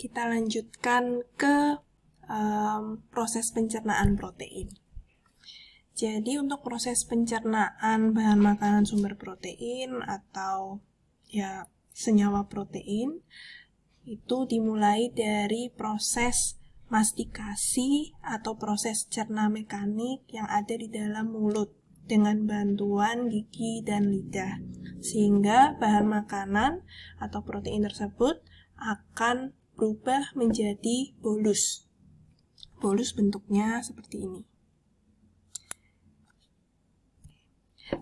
kita lanjutkan ke proses pencernaan protein. Jadi untuk proses pencernaan bahan makanan sumber protein atau ya senyawa protein itu dimulai dari proses mastikasi atau proses cerna mekanik yang ada di dalam mulut dengan bantuan gigi dan lidah, sehingga bahan makanan atau protein tersebut akan berubah menjadi bolus. Bolus bentuknya seperti ini.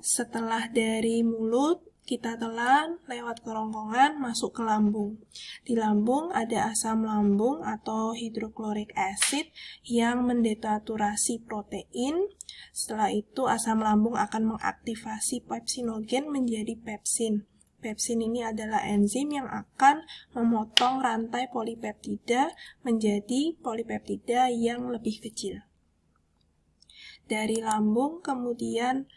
Setelah dari mulut, kita telan lewat kerongkongan masuk ke lambung. Di lambung ada asam lambung atau hidroklorik acid yang mendenaturasi protein. Setelah itu asam lambung akan mengaktifasi pepsinogen menjadi pepsin. Pepsin ini adalah enzim yang akan memotong rantai polipeptida menjadi polipeptida yang lebih kecil. Dari lambung kemudian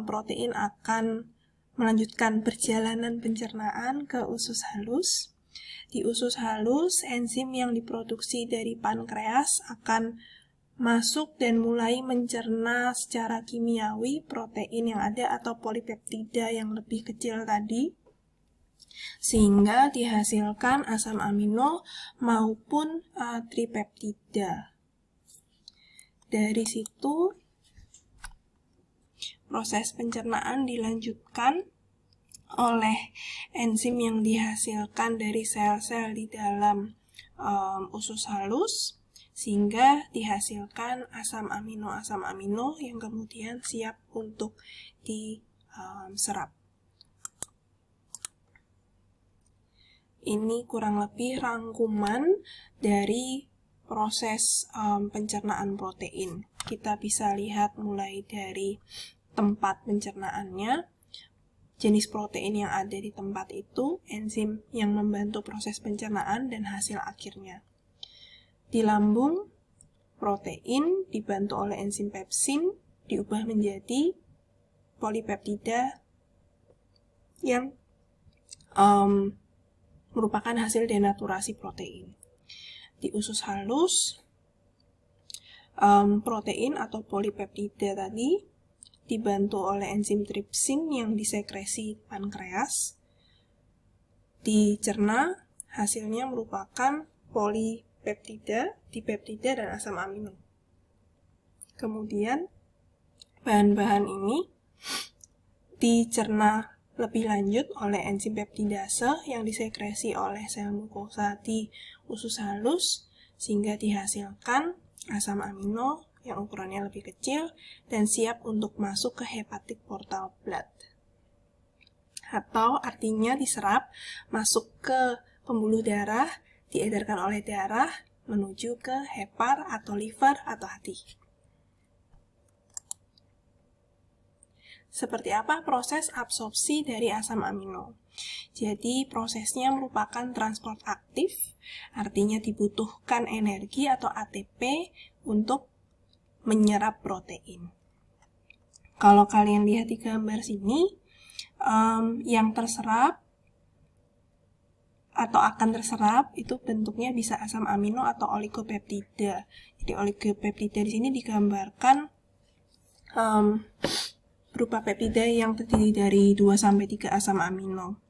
protein akan melanjutkan perjalanan pencernaan ke usus halus. Di usus halus, enzim yang diproduksi dari pankreas akan masuk dan mulai mencerna secara kimiawi protein yang ada atau polipeptida yang lebih kecil tadi, sehingga dihasilkan asam amino maupun tripeptida. Dari situ, proses pencernaan dilanjutkan oleh enzim yang dihasilkan dari sel-sel di dalam usus halus, sehingga dihasilkan asam amino yang kemudian siap untuk diserap. Ini kurang lebih rangkuman dari proses pencernaan protein. Kita bisa lihat mulai dari tempat pencernaannya, jenis protein yang ada di tempat itu, enzim yang membantu proses pencernaan, dan hasil akhirnya. Di lambung, protein dibantu oleh enzim pepsin diubah menjadi polipeptida yang merupakan hasil denaturasi protein. Di usus halus, protein atau polipeptida tadi dibantu oleh enzim tripsin yang disekresi pankreas. Dicerna, hasilnya merupakan polipeptida, dipeptida, dan asam amino. Kemudian, bahan-bahan ini dicerna lebih lanjut oleh enzim peptidase yang disekresi oleh sel mukosa di usus halus, sehingga dihasilkan asam amino yang ukurannya lebih kecil dan siap untuk masuk ke hepatic portal blood. Atau artinya diserap, masuk ke pembuluh darah, diedarkan oleh darah menuju ke hepar atau liver atau hati. Seperti apa proses absorpsi dari asam amino? Jadi prosesnya merupakan transport aktif, artinya dibutuhkan energi atau ATP untuk menyerap protein. Kalau kalian lihat di gambar sini, yang terserap atau akan terserap itu bentuknya bisa asam amino atau oligopeptida. Jadi oligopeptida di sini digambarkan berupa peptida yang terdiri dari 2-3 asam amino.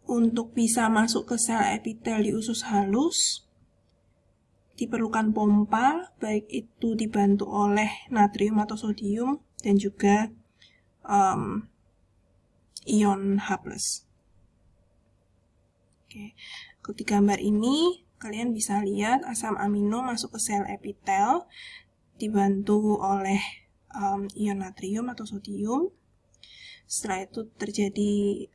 Untuk bisa masuk ke sel epitel di usus halus, diperlukan pompa, baik itu dibantu oleh natrium atau sodium dan juga ion H+. Oke. Di gambar ini, kalian bisa lihat asam amino masuk ke sel epitel, dibantu oleh ion natrium atau sodium. Setelah itu terjadi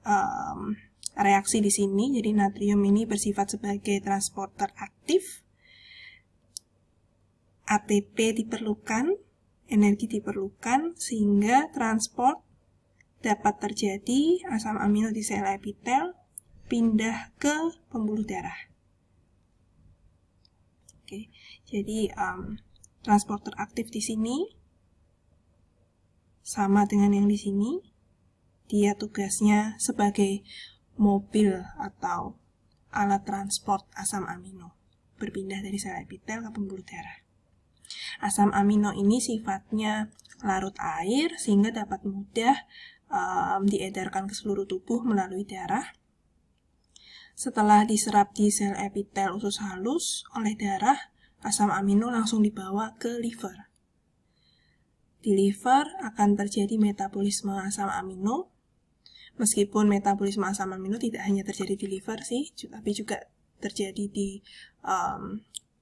reaksi di sini, jadi natrium ini bersifat sebagai transporter aktif. ATP diperlukan, energi diperlukan, sehingga transport dapat terjadi asam amino di sel epitel pindah ke pembuluh darah. Oke, jadi transporter aktif di sini sama dengan yang di sini. Dia tugasnya sebagai mobil atau alat transport asam amino, berpindah dari sel epitel ke pembuluh darah. Asam amino ini sifatnya larut air sehingga dapat mudah diedarkan ke seluruh tubuh melalui darah. Setelah diserap di sel epitel usus halus oleh darah, asam amino langsung dibawa ke liver. Di liver akan terjadi metabolisme asam amino. Meskipun metabolisme asam amino tidak hanya terjadi di liver sih, tapi juga terjadi di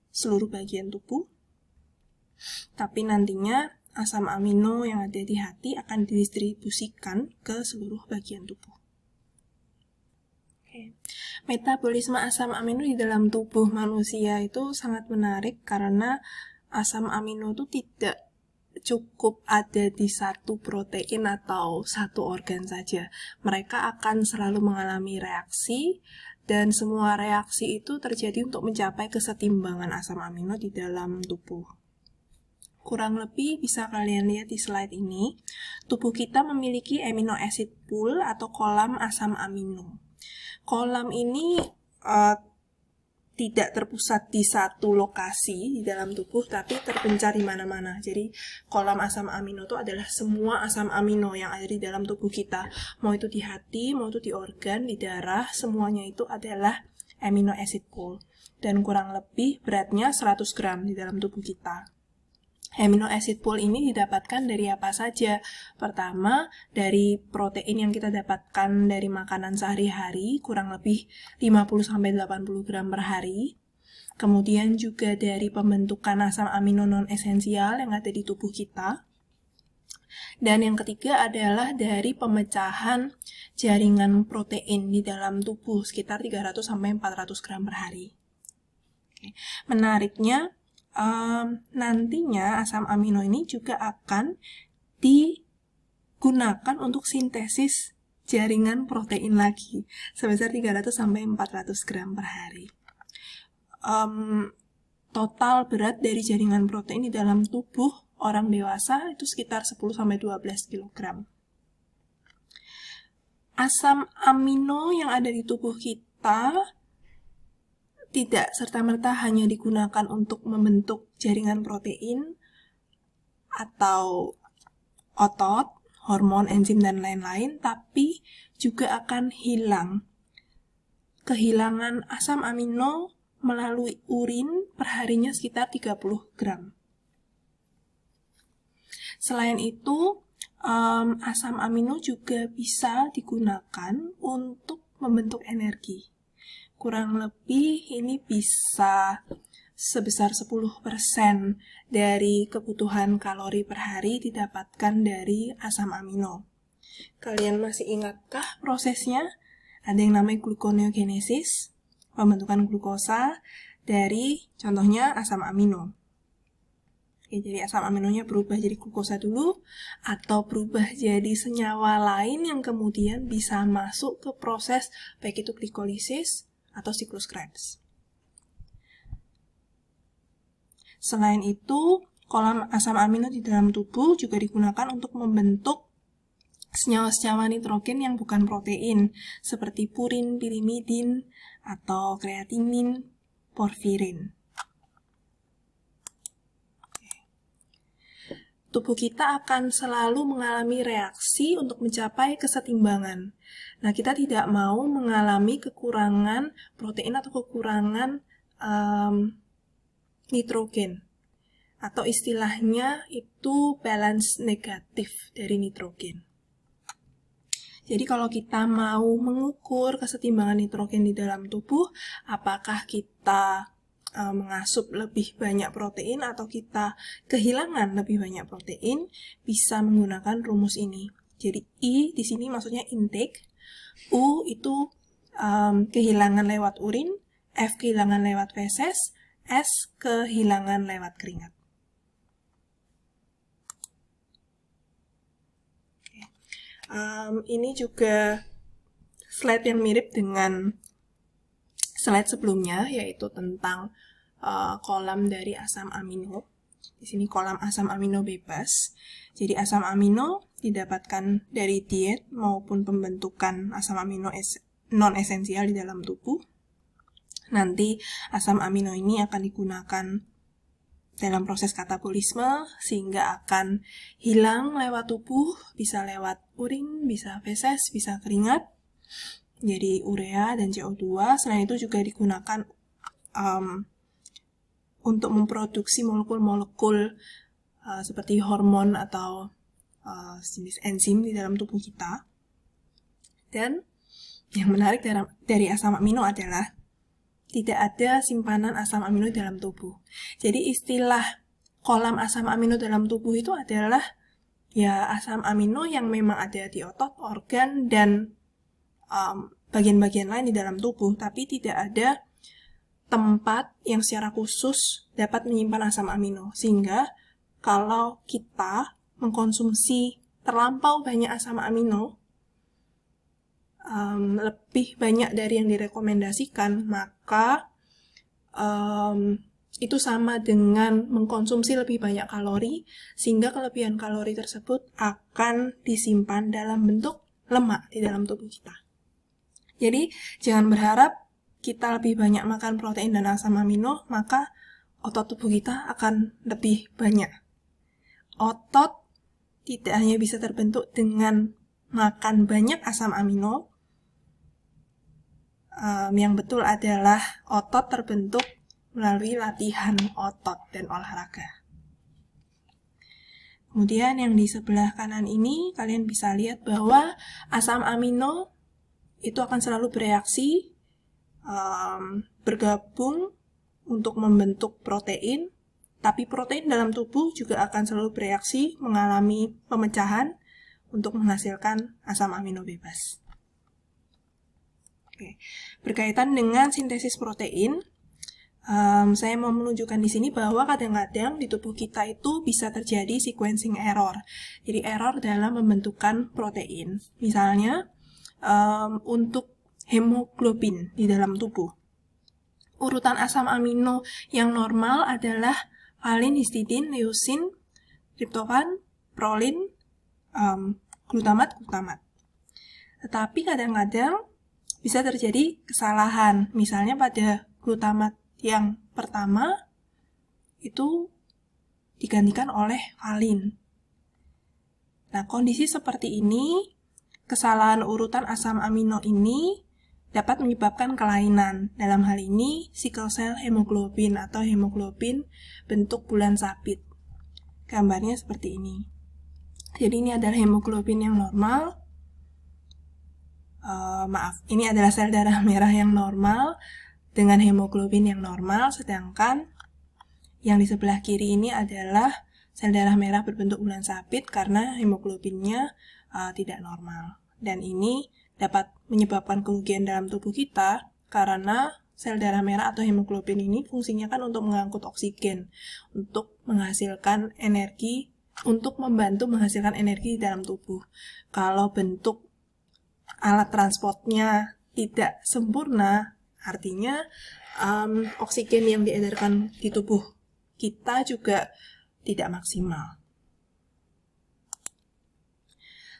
seluruh bagian tubuh. Tapi nantinya asam amino yang ada di hati akan didistribusikan ke seluruh bagian tubuh. Metabolisme asam amino di dalam tubuh manusia itu sangat menarik karena asam amino itu tidak cukup ada di satu protein atau satu organ saja. Mereka akan selalu mengalami reaksi dan semua reaksi itu terjadi untuk mencapai kesetimbangan asam amino di dalam tubuh. Kurang lebih bisa kalian lihat di slide ini, tubuh kita memiliki amino acid pool atau kolam asam amino. Kolam ini tidak terpusat di satu lokasi di dalam tubuh, tapi terpencar di mana-mana. Jadi, kolam asam amino itu adalah semua asam amino yang ada di dalam tubuh kita. Mau itu di hati, mau itu di organ, di darah, semuanya itu adalah amino acid pool. Dan kurang lebih beratnya 100 gram di dalam tubuh kita. Amino acid pool ini didapatkan dari apa saja? Pertama, dari protein yang kita dapatkan dari makanan sehari-hari, kurang lebih 50-80 gram per hari. Kemudian juga dari pembentukan asam amino non-esensial yang ada di tubuh kita. Dan yang ketiga adalah dari pemecahan jaringan protein di dalam tubuh, sekitar 300-400 gram per hari. Menariknya, nantinya asam amino ini juga akan digunakan untuk sintesis jaringan protein lagi sebesar 300-400 gram per hari. Total berat dari jaringan protein di dalam tubuh orang dewasa itu sekitar 10-12 kg. Asam amino yang ada di tubuh kita tidak serta-merta hanya digunakan untuk membentuk jaringan protein atau otot, hormon, enzim, dan lain-lain, tapi juga akan hilang. Kehilangan asam amino melalui urin perharinya sekitar 30 gram. Selain itu, asam amino juga bisa digunakan untuk membentuk energi. Kurang lebih ini bisa sebesar 10% dari kebutuhan kalori per hari didapatkan dari asam amino. Kalian masih ingatkah prosesnya? Ada yang namanya gluconeogenesis, pembentukan glukosa dari contohnya asam amino. Jadi asam aminonya berubah jadi glukosa dulu, atau berubah jadi senyawa lain yang kemudian bisa masuk ke proses baik itu glikolisis atau siklus Krebs. Selain itu, kolam asam amino di dalam tubuh juga digunakan untuk membentuk senyawa-senyawa nitrogen yang bukan protein, seperti purin, pirimidin, atau kreatinin, porfirin. Tubuh kita akan selalu mengalami reaksi untuk mencapai kesetimbangan. Nah, kita tidak mau mengalami kekurangan protein atau kekurangan nitrogen. Atau istilahnya itu balance negatif dari nitrogen. Jadi kalau kita mau mengukur kesetimbangan nitrogen di dalam tubuh, apakah kita mengasup lebih banyak protein atau kita kehilangan lebih banyak protein, bisa menggunakan rumus ini. Jadi I di sini maksudnya intake, U itu kehilangan lewat urin, F kehilangan lewat feses, S kehilangan lewat keringat. Ini juga slide yang mirip dengan slide sebelumnya, yaitu tentang kolam dari asam amino. Di sini kolam asam amino bebas. Jadi asam amino didapatkan dari diet maupun pembentukan asam amino non-esensial di dalam tubuh. Nanti asam amino ini akan digunakan dalam proses katabolisme sehingga akan hilang lewat tubuh, bisa lewat urin, bisa feses, bisa keringat. Jadi urea dan CO2. Selain itu juga digunakan untuk memproduksi molekul-molekul seperti hormon atau jenis enzim di dalam tubuh kita. Dan yang menarik dari asam amino adalah tidak ada simpanan asam amino dalam tubuh. Jadi istilah kolam asam amino dalam tubuh itu adalah ya asam amino yang memang ada di otot, organ, dan bagian-bagian lain di dalam tubuh, tapi tidak ada tempat yang secara khusus dapat menyimpan asam amino. Sehingga kalau kita mengkonsumsi terlampau banyak asam amino, lebih banyak dari yang direkomendasikan, maka itu sama dengan mengkonsumsi lebih banyak kalori, sehingga kelebihan kalori tersebut akan disimpan dalam bentuk lemak di dalam tubuh kita. Jadi jangan berharap kita lebih banyak makan protein dan asam amino, maka otot tubuh kita akan lebih banyak. Otot tidak hanya bisa terbentuk dengan makan banyak asam amino, yang betul adalah otot terbentuk melalui latihan otot dan olahraga. Kemudian yang di sebelah kanan ini kalian bisa lihat bahwa asam amino itu akan selalu bereaksi, bergabung untuk membentuk protein, tapi protein dalam tubuh juga akan selalu bereaksi mengalami pemecahan untuk menghasilkan asam amino bebas. Oke. Berkaitan dengan sintesis protein, saya mau menunjukkan di sini bahwa kadang-kadang di tubuh kita itu bisa terjadi sequencing error. Jadi error dalam pembentukan protein. Misalnya untuk hemoglobin di dalam tubuh, urutan asam amino yang normal adalah valin, histidin, leusin, triptofan, prolin, glutamat. Tetapi kadang-kadang bisa terjadi kesalahan. Misalnya pada glutamat yang pertama itu digantikan oleh valin. Nah, kondisi seperti ini, kesalahan urutan asam amino ini dapat menyebabkan kelainan. Dalam hal ini, sickle cell hemoglobin atau hemoglobin bentuk bulan sabit. Gambarnya seperti ini. Jadi ini adalah hemoglobin yang normal. Ini adalah sel darah merah yang normal dengan hemoglobin yang normal, sedangkan yang di sebelah kiri ini adalah sel darah merah berbentuk bulan sabit karena hemoglobinnya tidak normal. Dan ini dapat menyebabkan kerugian dalam tubuh kita karena sel darah merah atau hemoglobin ini fungsinya kan untuk mengangkut oksigen, untuk menghasilkan energi, untuk membantu menghasilkan energi di dalam tubuh. Kalau bentuk alat transportnya tidak sempurna, artinya oksigen yang diedarkan di tubuh kita juga tidak maksimal.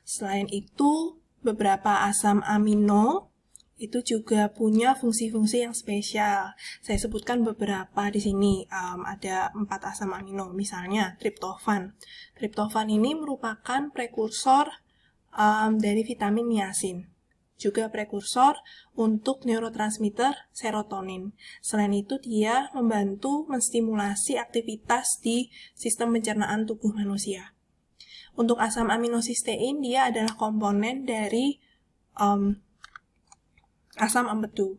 Selain itu, beberapa asam amino itu juga punya fungsi-fungsi yang spesial. Saya sebutkan beberapa di sini. Ada 4 asam amino, misalnya triptofan. Triptofan ini merupakan prekursor dari vitamin niacin, juga prekursor untuk neurotransmitter serotonin. Selain itu, dia membantu menstimulasi aktivitas di sistem pencernaan tubuh manusia. Untuk asam amino sistein, dia adalah komponen dari asam empedu.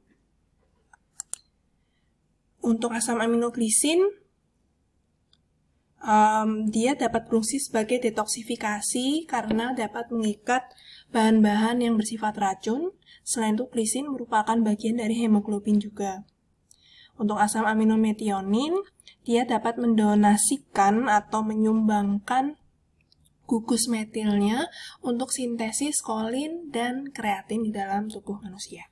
Untuk asam amino glisin, dia dapat berfungsi sebagai detoksifikasi karena dapat mengikat bahan-bahan yang bersifat racun. Selain itu, glisin merupakan bagian dari hemoglobin juga. Untuk asam amino metionin, dia dapat mendonasikan atau menyumbangkan gugus metilnya untuk sintesis kolin dan kreatin di dalam tubuh manusia.